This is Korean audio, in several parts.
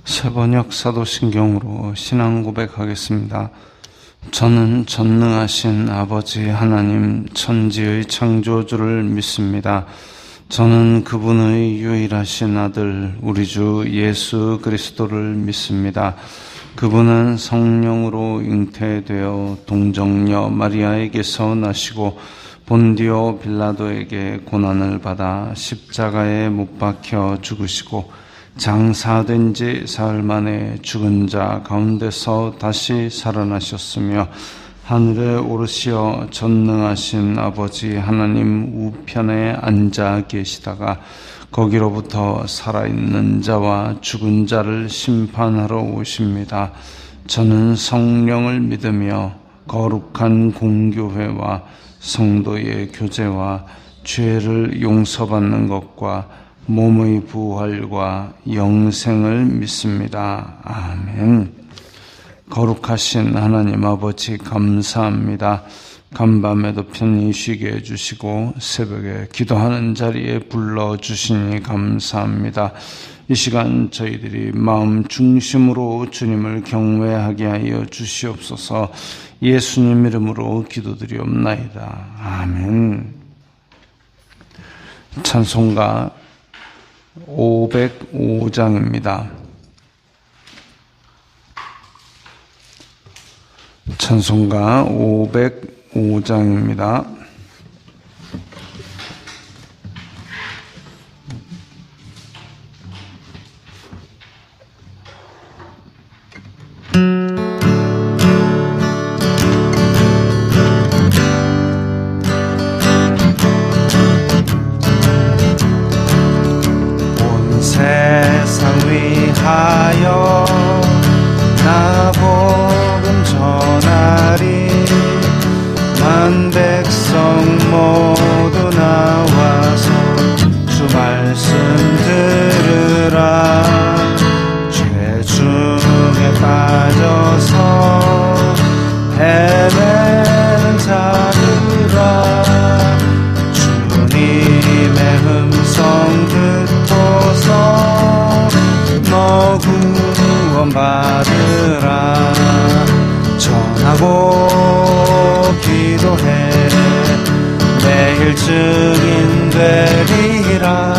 새번역 사도신경으로 신앙 고백하겠습니다. 저는 전능하신 아버지 하나님 천지의 창조주를 믿습니다. 저는 그분의 유일하신 아들 우리 주 예수 그리스도를 믿습니다. 그분은 성령으로 잉태되어 동정녀 마리아에게서 나시고 본디오 빌라도에게 고난을 받아 십자가에 못 박혀 죽으시고 장사된 지 사흘 만에 죽은 자 가운데서 다시 살아나셨으며 하늘에 오르시어 전능하신 아버지 하나님 우편에 앉아 계시다가 거기로부터 살아있는 자와 죽은 자를 심판하러 오십니다. 저는 성령을 믿으며 거룩한 공교회와 성도의 교제와 죄를 용서받는 것과 몸의 부활과 영생을 믿습니다. 아멘. 거룩하신 하나님 아버지 감사합니다. 간밤에도 편히 쉬게 해주시고 새벽에 기도하는 자리에 불러주시니 감사합니다. 이 시간 저희들이 마음 중심으로 주님을 경외하게 하여 주시옵소서. 예수님 이름으로 기도드리옵나이다. 아멘. 찬송가 505장입니다. 찬송가 505장입니다. 세상 위하여 나 복음 전하리. 만 백성 모두 나와서 주 말씀 들으라. 죄 중에 빠져서 헤매는 자들아, 주님의 음성 듣고서 너 구원받으라. 전하고 기도해 매일 증인 되리라.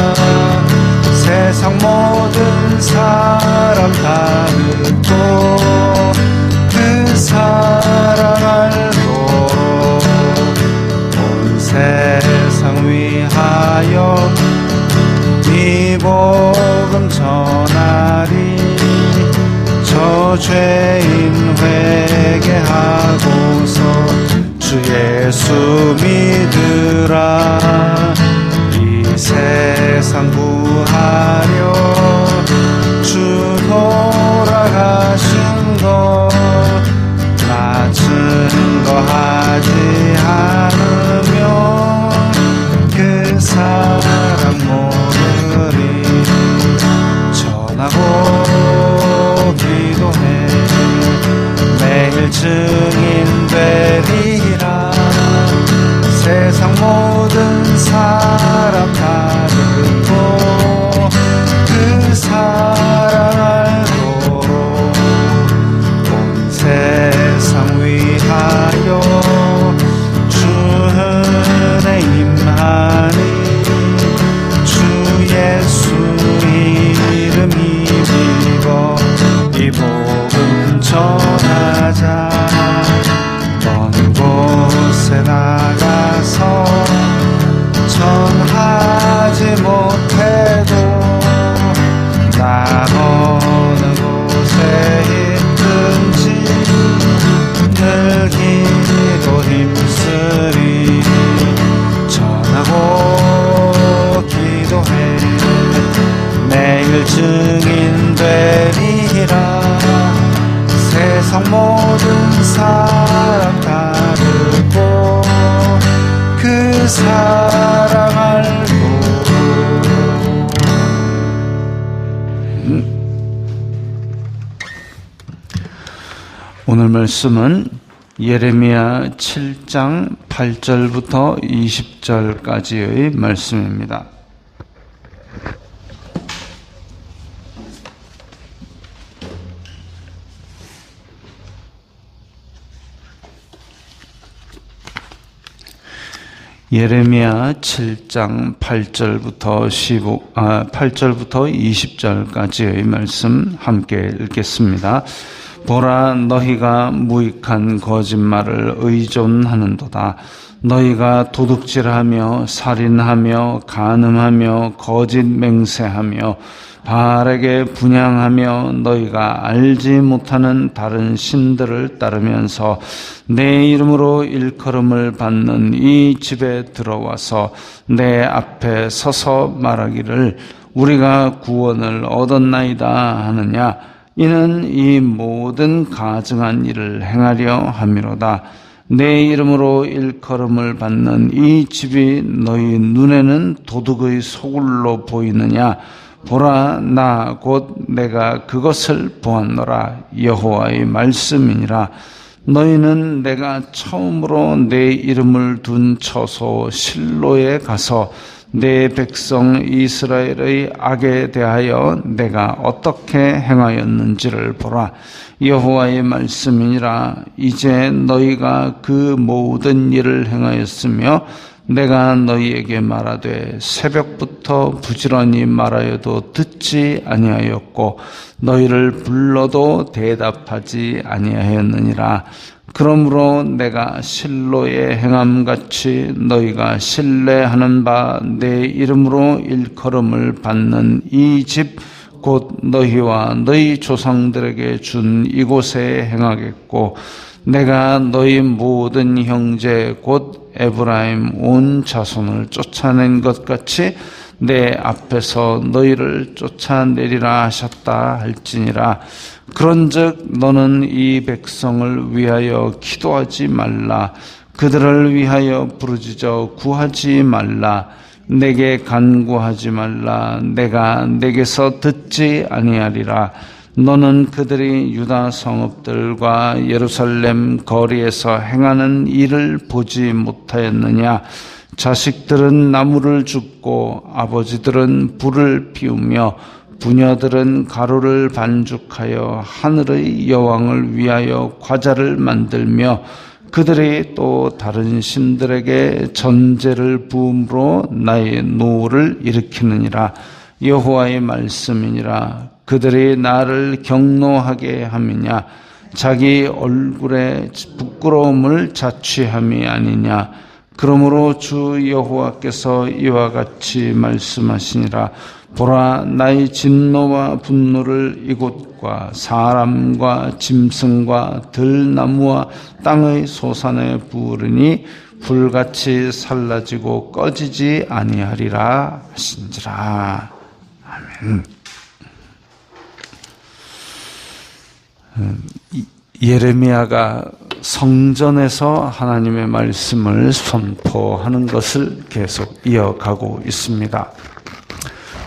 세상 모든 사람 다 듣고 그 사랑 알고 온 세상 위하여 이 복음 전하리. 저 죄인 회개하고서 주 예수 믿으라. 이 세상 구하려 주 돌아가신 것 나 증거하지 않으면 그 사랑 모르리. 전하고 기도해 매일 증인 되리라. 세상 모든 사람 다 듣고 그 사랑 알고 온 세상 위하여 주 은혜 임하니. 주 예수 이름 힘입어 이 복음 전하자. 먼 곳에 나가서 전하지 못해도 나 어느 곳에 있든지 늘 기도 힘쓰리. 전하고 기도해 매일 증인 되리라. 세상 모든 사람 다 듣고 그 사랑 알고. 오늘 말씀은 예레미야 7장 8절부터 20절까지의 말씀입니다. 예레미야 7장 8절부터 20절까지의 말씀 함께 읽겠습니다. 보라, 너희가 무익한 거짓말을 의존하는도다. 너희가 도둑질하며 살인하며 간음하며 거짓 맹세하며 바알에게 분향하며 너희가 알지 못하는 다른 신들을 따르면서 내 이름으로 일컬음을 받는 이 집에 들어와서 내 앞에 서서 말하기를 우리가 구원을 얻었나이다 하느냐. 이는 이 모든 가증한 일을 행하려 함이로다. 내 이름으로 일컬음을 받는 이 집이 너희 눈에는 도둑의 소굴로 보이느냐. 보라, 나 곧 내가 그것을 보았노라. 여호와의 말씀이니라. 너희는 내가 처음으로 내 이름을 둔 처소 실로에 가서 내 백성 이스라엘의 악에 대하여 내가 어떻게 행하였는지를 보라. 여호와의 말씀이니라. 이제 너희가 그 모든 일을 행하였으며 내가 너희에게 말하되 새벽부터 부지런히 말하여도 듣지 아니하였고 너희를 불러도 대답하지 아니하였느니라. 그러므로 내가 실로의 행함같이 너희가 신뢰하는 바 내 이름으로 일컬음을 받는 이 집 곧 너희와 너희 조상들에게 준 이곳에 행하겠고 내가 너희 모든 형제 곧 에브라임 온 자손을 쫓아낸 것 같이 내 앞에서 너희를 쫓아내리라 하셨다 할지니라. 그런즉 너는 이 백성을 위하여 기도하지 말라. 그들을 위하여 부르짖어 구하지 말라. 내게 간구하지 말라. 내가 내게서 듣지 아니하리라. 너는 그들이 유다 성읍들과 예루살렘 거리에서 행하는 일을 보지 못하였느냐. 자식들은 나무를 줍고 아버지들은 불을 피우며 부녀들은 가루를 반죽하여 하늘의 여왕을 위하여 과자를 만들며 그들이 또 다른 신들에게 전제를 부음으로 나의 노를 일으키느니라. 여호와의 말씀이니라. 그들이 나를 경노하게 함이냐. 자기 얼굴에 부끄러움을 자취함이 아니냐. 그러므로 주 여호와께서 이와 같이 말씀하시니라. 보라, 나의 진노와 분노를 이곳과 사람과 짐승과 들나무와 땅의 소산에 부으리니 불같이 살라지고 꺼지지 아니하리라 하신지라. 아멘. 예레미야가 성전에서 하나님의 말씀을 선포하는 것을 계속 이어가고 있습니다.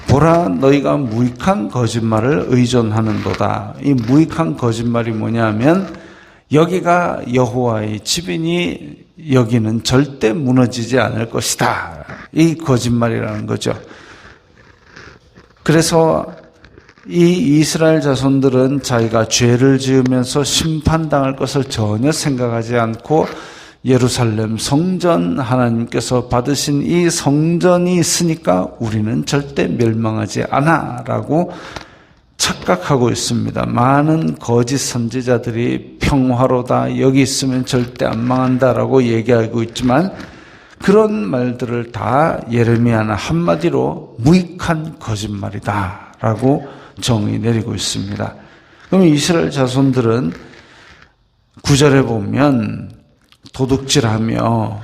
보라, 너희가 무익한 거짓말을 의존하는도다. 이 무익한 거짓말이 뭐냐면 여기가 여호와의 집이니 여기는 절대 무너지지 않을 것이다. 이 거짓말이라는 거죠. 그래서 이 이스라엘 자손들은 자기가 죄를 지으면서 심판당할 것을 전혀 생각하지 않고 예루살렘 성전, 하나님께서 받으신 이 성전이 있으니까 우리는 절대 멸망하지 않아 라고 착각하고 있습니다. 많은 거짓 선지자들이 평화로다, 여기 있으면 절대 안 망한다라고 얘기하고 있지만 그런 말들을 다 예레미야는 한마디로 무익한 거짓말이다 라고 정의 내리고 있습니다. 그럼 이스라엘 자손들은 9절에 보면 도둑질하며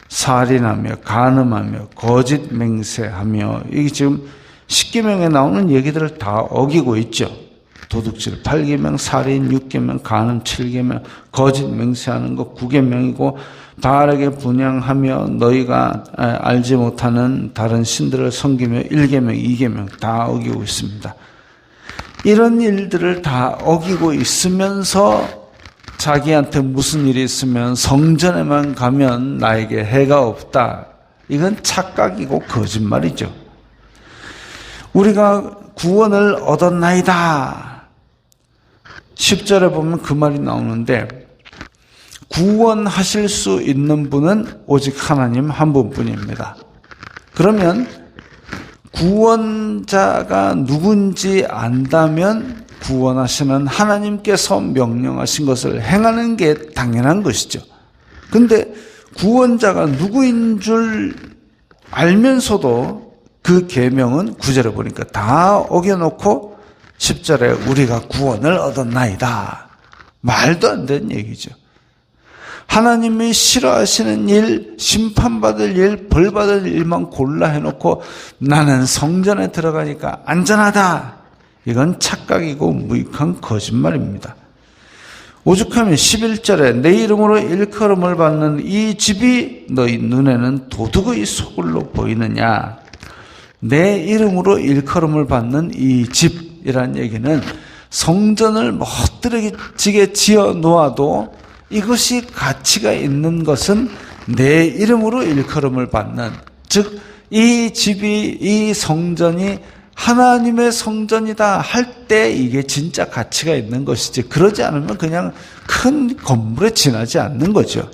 살인하며 간음하며 거짓 맹세하며 이게 지금 10계명에 나오는 얘기들을 다 어기고 있죠. 도둑질 8계명, 살인 6계명, 간음 7계명, 거짓 맹세하는 거 9계명이고 바알에게 분향하며 너희가 알지 못하는 다른 신들을 섬기며 1계명, 2계명 다 어기고 있습니다. 이런 일들을 다 어기고 있으면서 자기한테 무슨 일이 있으면 성전에만 가면 나에게 해가 없다. 이건 착각이고 거짓말이죠. 우리가 구원을 얻었나이다. 10절에 보면 그 말이 나오는데 구원하실 수 있는 분은 오직 하나님 한 분뿐입니다. 그러면 구원자가 누군지 안다면 구원하시는 하나님께서 명령하신 것을 행하는 게 당연한 것이죠. 근데 구원자가 누구인 줄 알면서도 그 계명은 9절에 보니까 다 어겨놓고 10절에 우리가 구원을 얻었나이다. 말도 안 되는 얘기죠. 하나님이 싫어하시는 일, 심판받을 일, 벌받을 일만 골라 해놓고 나는 성전에 들어가니까 안전하다. 이건 착각이고 무익한 거짓말입니다. 오죽하면 11절에 내 이름으로 일컬음을 받는 이 집이 너희 눈에는 도둑의 소굴로 보이느냐. 내 이름으로 일컬음을 받는 이 집이란 얘기는 성전을 멋들어지게 지어 놓아도 이것이 가치가 있는 것은 내 이름으로 일컬음을 받는, 즉 이 집이, 이 성전이 하나님의 성전이다 할 때 이게 진짜 가치가 있는 것이지, 그러지 않으면 그냥 큰 건물에 지나지 않는 거죠.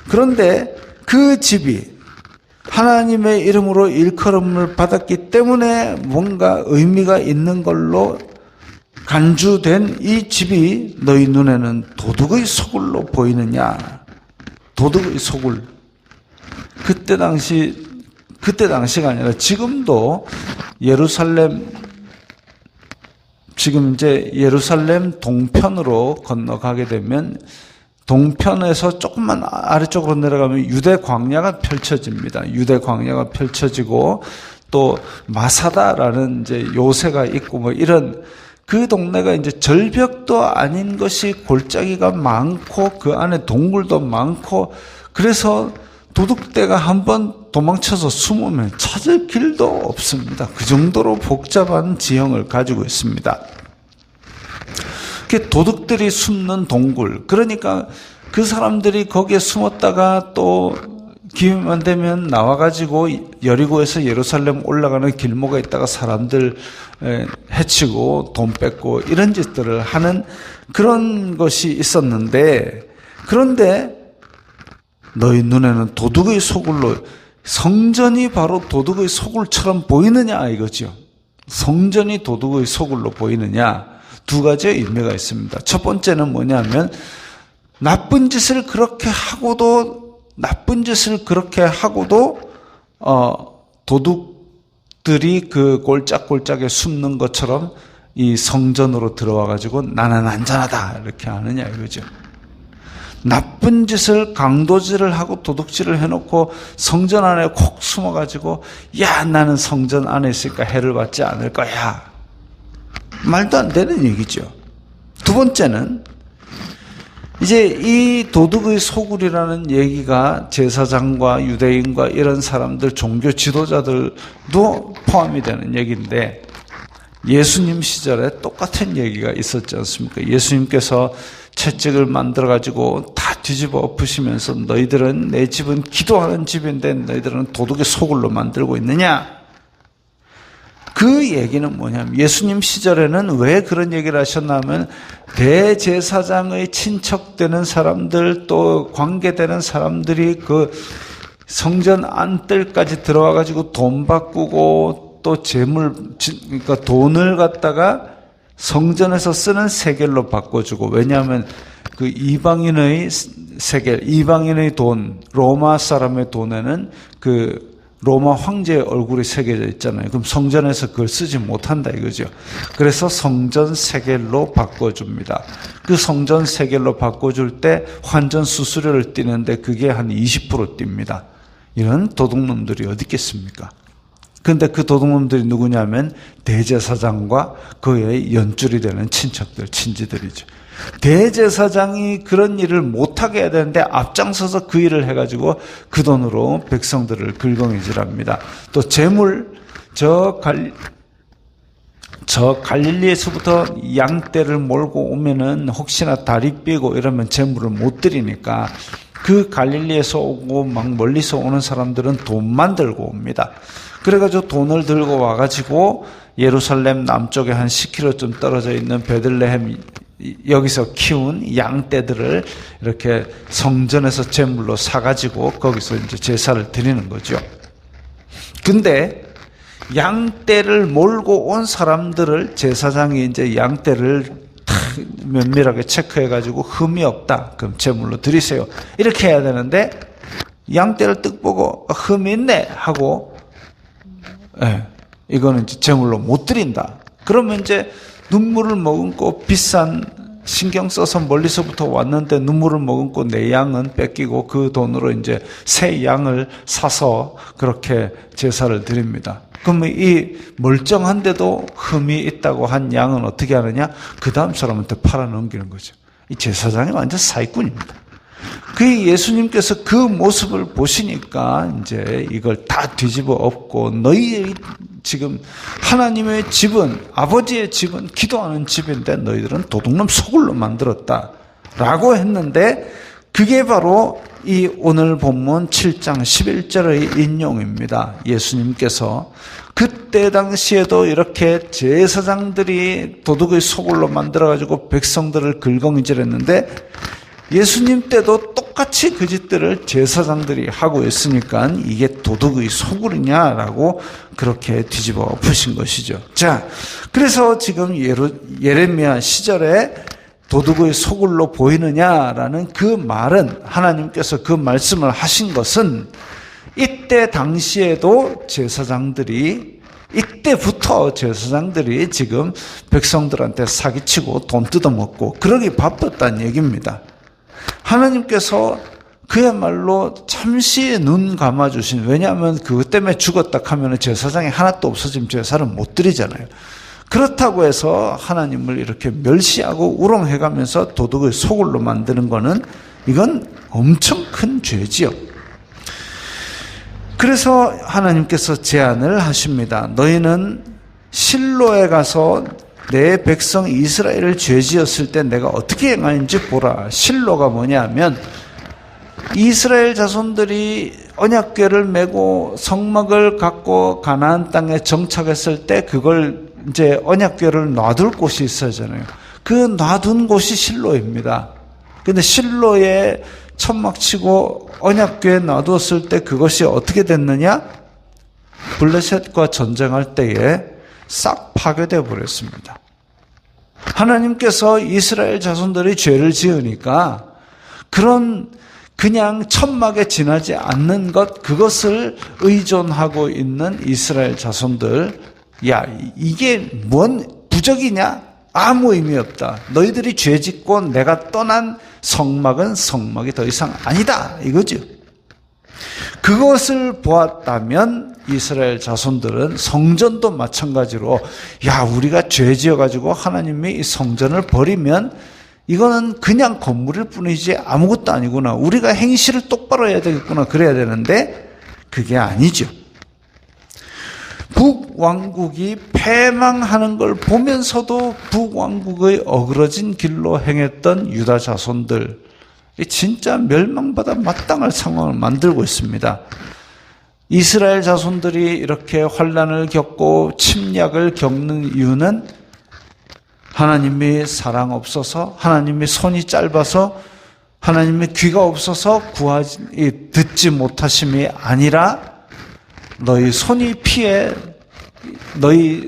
그런데 그 집이 하나님의 이름으로 일컬음을 받았기 때문에 뭔가 의미가 있는 걸로 간주된 이 집이 너희 눈에는 도둑의 소굴로 보이느냐. 도둑의 소굴. 그때 당시가 아니라 지금도 지금 이제 예루살렘 동편으로 건너가게 되면 동편에서 조금만 아래쪽으로 내려가면 유대 광야가 펼쳐집니다. 유대 광야가 펼쳐지고 또 마사다라는 이제 요새가 있고 뭐 이런 그 동네가 이제 절벽도 아닌 것이 골짜기가 많고 그 안에 동굴도 많고 그래서 도둑대가 한번 도망쳐서 숨으면 찾을 길도 없습니다. 그 정도로 복잡한 지형을 가지고 있습니다. 도둑들이 숨는 동굴, 그러니까 그 사람들이 거기에 숨었다가 또 기회만 되면 나와가지고 여리고에서 예루살렘 올라가는 길목에 있다가 사람들 해치고 돈 뺏고 이런 짓들을 하는 그런 것이 있었는데, 그런데 너희 눈에는 도둑의 소굴로, 성전이 바로 도둑의 소굴처럼 보이느냐 이거죠. 성전이 도둑의 소굴로 보이느냐, 두 가지의 의미가 있습니다. 첫 번째는 뭐냐면 나쁜 짓을 그렇게 하고도 도둑들이 그 골짝골짝에 숨는 것처럼 이 성전으로 들어와 가지고 나는 안전하다 이렇게 하느냐 이거죠. 나쁜 짓을 강도질을 하고 도둑질을 해놓고 성전 안에 콕 숨어가지고 야 나는 성전 안에 있으니까 해를 받지 않을 거야. 말도 안 되는 얘기죠. 두 번째는 이제 이 도둑의 소굴이라는 얘기가 제사장과 유대인과 이런 사람들, 종교 지도자들도 포함이 되는 얘기인데 예수님 시절에 똑같은 얘기가 있었지 않습니까? 예수님께서 채찍을 만들어가지고 다 뒤집어 엎으시면서 너희들은 내 집은 기도하는 집인데 너희들은 도둑의 소굴로 만들고 있느냐? 그 얘기는 뭐냐면 예수님 시절에는 왜 그런 얘기를 하셨나 하면 대제사장의 친척되는 사람들 또 관계되는 사람들이 그 성전 안뜰까지 들어와 가지고 돈 바꾸고 또 그러니까 돈을 갖다가 성전에서 쓰는 세겔로 바꿔주고, 왜냐하면 그 이방인의 세겔, 이방인의 돈, 로마 사람의 돈에는 그 로마 황제의 얼굴이 새겨져 있잖아요. 그럼 성전에서 그걸 쓰지 못한다 이거죠. 그래서 성전 세겔로 바꿔줍니다. 그 성전 세겔로 바꿔줄 때 환전 수수료를 떼는데 그게 한 20% 띱니다. 이런 도둑놈들이 어디 있겠습니까? 그런데 그 도둑놈들이 누구냐면 대제사장과 그의 연줄이 되는 친척들, 친지들이죠. 대제사장이 그런 일을 못하게 해야 되는데 앞장서서 그 일을 해가지고 그 돈으로 백성들을 긁어내질합니다. 또 재물, 저 갈릴리에서부터 양떼를 몰고 오면은 혹시나 다리 삐고 이러면 재물을 못 드리니까 그 갈릴리에서 오고 막 멀리서 오는 사람들은 돈만 들고 옵니다. 그래가지고 돈을 들고 와가지고 예루살렘 남쪽에 한 10km쯤 떨어져 있는 베들레헴 여기서 키운 양떼들을 이렇게 성전에서 제물로 사가지고 거기서 이제 제사를 드리는 거죠. 근데 양떼를 몰고 온 사람들을 제사장이 이제 양떼를 면밀하게 체크해가지고 흠이 없다. 그럼 제물로 드리세요. 이렇게 해야 되는데 양떼를 뜩 보고 흠이 있네 하고 이거는 이제 제물로 못 드린다. 그러면 이제 눈물을 머금고 비싼 신경 써서 멀리서부터 왔는데 눈물을 머금고 내 양은 뺏기고 그 돈으로 이제 새 양을 사서 그렇게 제사를 드립니다. 그러면 이 멀쩡한데도 흠이 있다고 한 양은 어떻게 하느냐? 그 다음 사람한테 팔아넘기는 거죠. 이 제사장이 완전 사기꾼입니다. 그 예수님께서 그 모습을 보시니까 이제 이걸 다 뒤집어 엎고 너희의 지금 하나님의 집은 아버지의 집은 기도하는 집인데 너희들은 도둑놈 소굴로 만들었다라고 했는데 그게 바로 이 오늘 본문 7장 11절의 인용입니다. 예수님께서 그때 당시에도 이렇게 제사장들이 도둑의 소굴로 만들어가지고 백성들을 긁어이질했는데 예수님 때도 똑같이 그 짓들을 제사장들이 하고 있으니까 이게 도둑의 소굴이냐라고 그렇게 뒤집어 엎으신 것이죠. 자, 그래서 지금 예레미야 시절에 도둑의 소굴로 보이느냐라는 그 말은 하나님께서 그 말씀을 하신 것은 이때 당시에도 이때부터 제사장들이 지금 백성들한테 사기치고 돈 뜯어먹고 그러기 바빴다는 얘기입니다. 하나님께서 그야말로 잠시 눈 감아주신, 왜냐하면 그것 때문에 죽었다 하면 제사장이 하나도 없어지면 제사를 못 드리잖아요. 그렇다고 해서 하나님을 이렇게 멸시하고 우롱해가면서 도둑의 소굴로 만드는 거는 이건 엄청 큰 죄지요. 그래서 하나님께서 제안을 하십니다. 너희는 실로에 가서 내 백성 이스라엘을 죄지었을 때 내가 어떻게 행하는지 보라. 실로가 뭐냐면 이스라엘 자손들이 언약궤를 메고 성막을 갖고 가나안 땅에 정착했을 때 그걸 이제 언약궤를 놔둘 곳이 있어야잖아요. 그 놔둔 곳이 실로입니다. 근데 실로에 천막 치고 언약궤에 놔두었을 때 그것이 어떻게 됐느냐? 블레셋과 전쟁할 때에 싹 파괴되어 버렸습니다. 하나님께서 이스라엘 자손들이 죄를 지으니까 그냥 천막에 지나지 않는 그것을 의존하고 있는 이스라엘 자손들, 야, 이게 뭔 부적이냐? 아무 의미 없다. 너희들이 죄 짓고 내가 떠난 성막은 성막이 더 이상 아니다. 이거죠. 그것을 보았다면 이스라엘 자손들은 성전도 마찬가지로 야, 우리가 죄 지어가지고 하나님이 이 성전을 버리면 이거는 그냥 건물일 뿐이지 아무것도 아니구나. 우리가 행실을 똑바로 해야 되겠구나. 그래야 되는데 그게 아니죠. 북왕국이 패망하는 걸 보면서도 북왕국의 어그러진 길로 행했던 유다 자손들, 진짜 멸망받아 마땅할 상황을 만들고 있습니다. 이스라엘 자손들이 이렇게 환난을 겪고 침략을 겪는 이유는 하나님이 사랑 없어서, 하나님이 손이 짧아서, 하나님의 귀가 없어서 듣지 못하심이 아니라 너희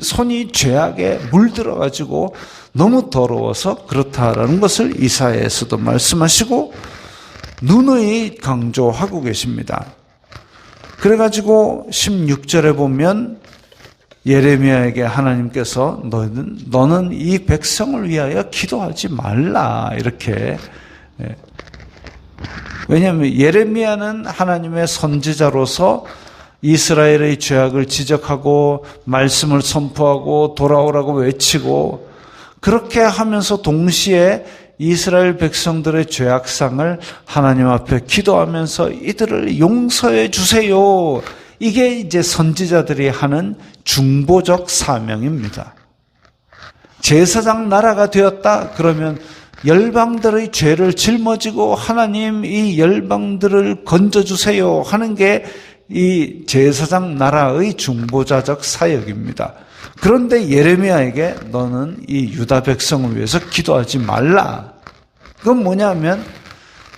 손이 죄악에 물들어가지고 너무 더러워서 그렇다라는 것을 이사야에서도 말씀하시고 누누이 강조하고 계십니다. 그래가지고 16절에 보면 예레미야에게 하나님께서 너는 이 백성을 위하여 기도하지 말라 이렇게. 왜냐하면 예레미야는 하나님의 선지자로서 이스라엘의 죄악을 지적하고 말씀을 선포하고 돌아오라고 외치고 그렇게 하면서 동시에 이스라엘 백성들의 죄악상을 하나님 앞에 기도하면서 이들을 용서해 주세요. 이게 이제 선지자들이 하는 중보적 사명입니다. 제사장 나라가 되었다 그러면 열방들의 죄를 짊어지고 하나님 이 열방들을 건져주세요 하는 게 이 제사장 나라의 중보자적 사역입니다. 그런데 예레미야에게 너는 이 유다 백성을 위해서 기도하지 말라. 그건 뭐냐면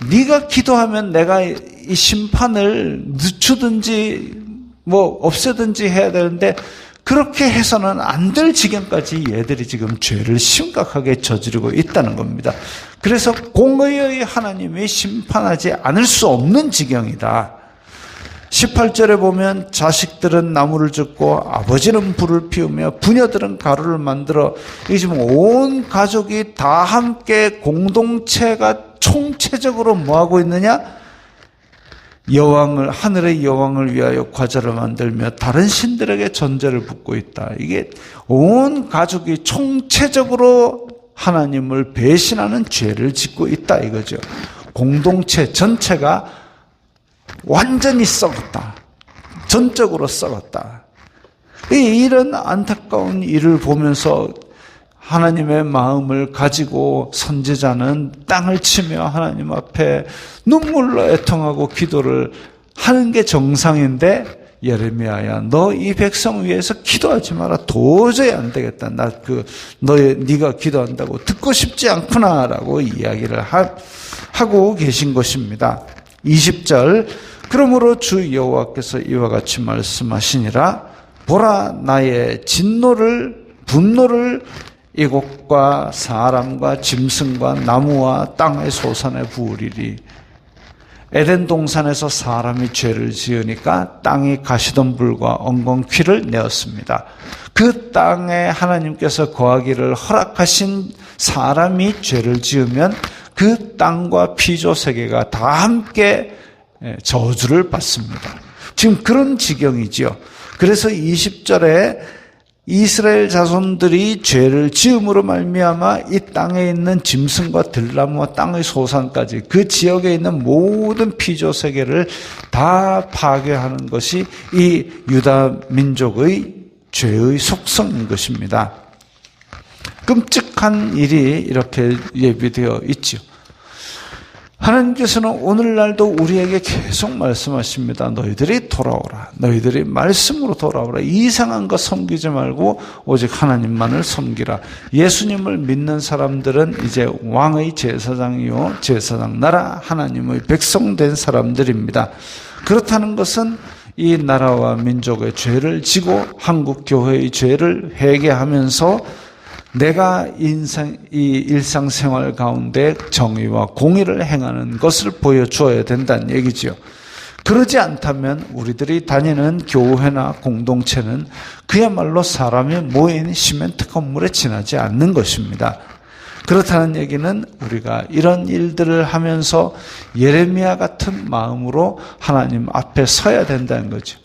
네가 기도하면 내가 이 심판을 늦추든지 뭐 없애든지 해야 되는데 그렇게 해서는 안 될 지경까지 얘들이 지금 죄를 심각하게 저지르고 있다는 겁니다. 그래서 공의의 하나님이 심판하지 않을 수 없는 지경이다. 18절에 보면 자식들은 나무를 줍고 아버지는 불을 피우며 부녀들은 가루를 만들어 이 지금 온 가족이 다 함께 공동체가 총체적으로 뭐하고 있느냐? 여왕을, 하늘의 여왕을 위하여 과자를 만들며 다른 신들에게 전제를 붓고 있다. 이게 온 가족이 총체적으로 하나님을 배신하는 죄를 짓고 있다 이거죠. 공동체 전체가 완전히 썩었다. 전적으로 썩었다. 이런 안타까운 일을 보면서 하나님의 마음을 가지고 선지자는 땅을 치며 하나님 앞에 눈물로 애통하고 기도를 하는 게 정상인데 예레미야야 너 이 백성 위해서 기도하지 마라. 도저히 안 되겠다. 네가 기도한다고 듣고 싶지 않구나라고 이야기를 하고 계신 것입니다. 20절 그러므로 주 여호와께서 이와 같이 말씀하시니라 보라 나의 분노를 이곳과 사람과 짐승과 나무와 땅의 소산에 부으리리. 에덴 동산에서 사람이 죄를 지으니까 땅이 가시덤불과 엉겅퀴를 내었습니다. 그 땅에 하나님께서 거하기를 허락하신 사람이 죄를 지으면 그 땅과 피조 세계가 다 함께 저주를 받습니다. 지금 그런 지경이지요. 그래서 20절에 이스라엘 자손들이 죄를 지음으로 말미암아 이 땅에 있는 짐승과 들나무와 땅의 소산까지 그 지역에 있는 모든 피조 세계를 다 파괴하는 것이 이 유다 민족의 죄의 속성인 것입니다. 끔찍한 일이 이렇게 예비되어 있죠. 하나님께서는 오늘날도 우리에게 계속 말씀하십니다. 너희들이 돌아오라. 너희들이 말씀으로 돌아오라. 이상한 것 섬기지 말고 오직 하나님만을 섬기라. 예수님을 믿는 사람들은 이제 왕의 제사장이요 제사장 나라 하나님의 백성된 사람들입니다. 그렇다는 것은 이 나라와 민족의 죄를 지고 한국 교회의 죄를 회개하면서 내가 이 일상생활 가운데 정의와 공의를 행하는 것을 보여주어야 된다는 얘기죠. 그러지 않다면 우리들이 다니는 교회나 공동체는 그야말로 사람이 모인 시멘트 건물에 지나지 않는 것입니다. 그렇다는 얘기는 우리가 이런 일들을 하면서 예레미야 같은 마음으로 하나님 앞에 서야 된다는 거죠.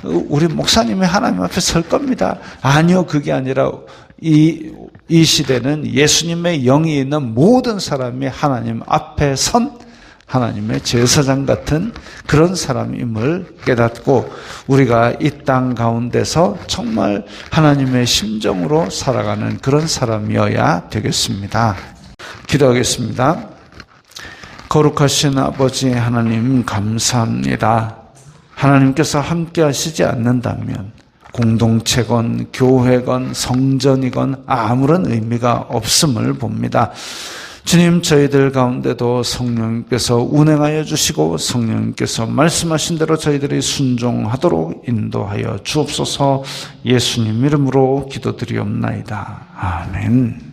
우리 목사님이 하나님 앞에 설 겁니다. 아니요, 그게 아니라 이 시대는 예수님의 영이 있는 모든 사람이 하나님 앞에 선 하나님의 제사장 같은 그런 사람임을 깨닫고 우리가 이 땅 가운데서 정말 하나님의 심정으로 살아가는 그런 사람이어야 되겠습니다. 기도하겠습니다. 거룩하신 아버지 하나님 감사합니다. 하나님께서 함께 하시지 않는다면 공동체건 교회건 성전이건 아무런 의미가 없음을 봅니다. 주님, 저희들 가운데도 성령님께서 운행하여 주시고 성령님께서 말씀하신 대로 저희들이 순종하도록 인도하여 주옵소서. 예수님 이름으로 기도드리옵나이다. 아멘.